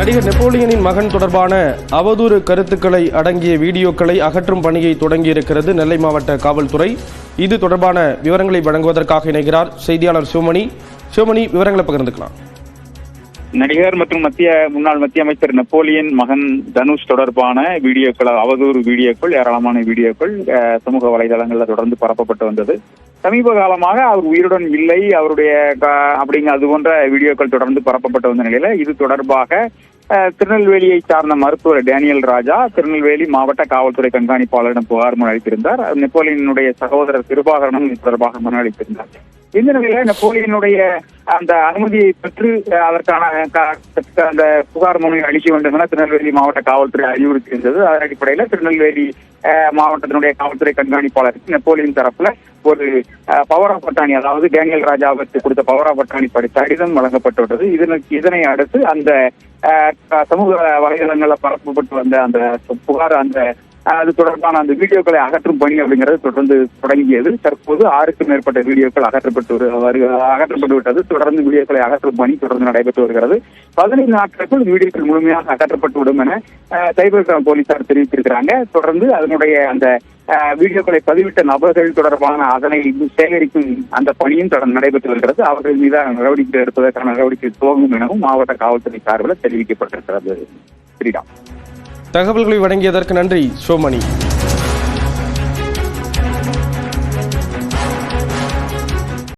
நடிகர் நெப்போலியனின் மகன் தொடர்பான அவதூறு கருத்துக்களை அடங்கிய வீடியோக்களை அகற்றும் பணியை தொடங்கியிருக்கிறது நெல்லை மாவட்ட காவல்துறை. இது தொடர்பான விவரங்களை வழங்குவதற்காக இணைகிறார் செய்தியாளர் சிவமணி. சிவமணி, விவரங்களை பகிர்ந்துக்கலாம். நடிகர் மற்றும் முன்னாள் மத்திய அமைச்சர் நெப்போலியன் மகன் தனுஷ் தொடர்பான வீடியோக்கள், அவதூறு வீடியோக்கள், ஏராளமான வீடியோக்கள் சமூக வலைதளங்களில் தொடர்ந்து பரப்பப்பட்டு வந்தது. சமீப காலமாக அவர் உயிருடன் இல்லை, அவருடைய அது போன்ற வீடியோக்கள் தொடர்ந்து பரப்பப்பட்டு வந்த நிலையில இது தொடர்பாக திருநெல்வேலியை சார்ந்த மருத்துவர் டேனியல் ராஜா திருநெல்வேலி மாவட்ட காவல்துறை கண்காணிப்பாளரிடம் புகார் மனு அளித்திருந்தார். நெப்போலியனுடைய சகோதரர் கிருபாகரனும் இது தொடர்பாக மனு அளித்திருந்தார். இந்த நிலையில நெப்போலியனுடைய அந்த அனுமதியை பெற்று அதற்கான அந்த புகார் மனு அளிக்க வேண்டும் என திருநெல்வேலி மாவட்ட காவல்துறை அறிவுறுத்தியிருந்தது. அதன் அடிப்படையில் திருநெல்வேலி மாவட்டத்தினுடைய காவல்துறை கண்காணிப்பாளருக்கு நெப்போலியன் தரப்புல ஒரு பவர் ஆஃப் அட்டார்னி, அதாவது டேனியல் ராஜாவுக்கு கொடுத்த பவர் ஆஃப் அட்டார்னி கடிதம் வழங்கப்பட்டுள்ளது. இதனை அடுத்து அந்த சமூக வலைதளங்களில் பரப்பப்பட்டு வந்த அந்த புகார், அது தொடர்பான அந்த வீடியோக்களை அகற்றும் பணி அப்படிங்கிறது தொடர்ந்து தொடங்கியது. தற்போது 6க்கும் மேற்பட்ட வீடியோக்கள் அகற்றப்பட்டு விட்டது. தொடர்ந்து வீடியோக்களை அகற்றும் பணி தொடர்ந்து நடைபெற்று வருகிறது. 15 நாட்களுக்குள் வீடியோக்கள் முழுமையாக அகற்றப்பட்டு விடும் என சைபர் கிரைம் போலீசார் தெரிவித்திருக்கிறாங்க. தொடர்ந்து அதனுடைய அந்த வீடியோக்களை பதிவிட்ட நபர்கள் தொடர்பான அதனை சேகரிக்கும் அந்த பணியும் தொடர்ந்து நடைபெற்று வருகிறது. அவர்கள் மீதான நடவடிக்கை எடுப்பதற்கான நடவடிக்கை துவங்கும் எனவும் மாவட்ட காவல்துறை சார்பில் தெரிவிக்கப்பட்டிருக்கிறது. தகவல்களை வழங்கியதற்கு நன்றி சிவமணி.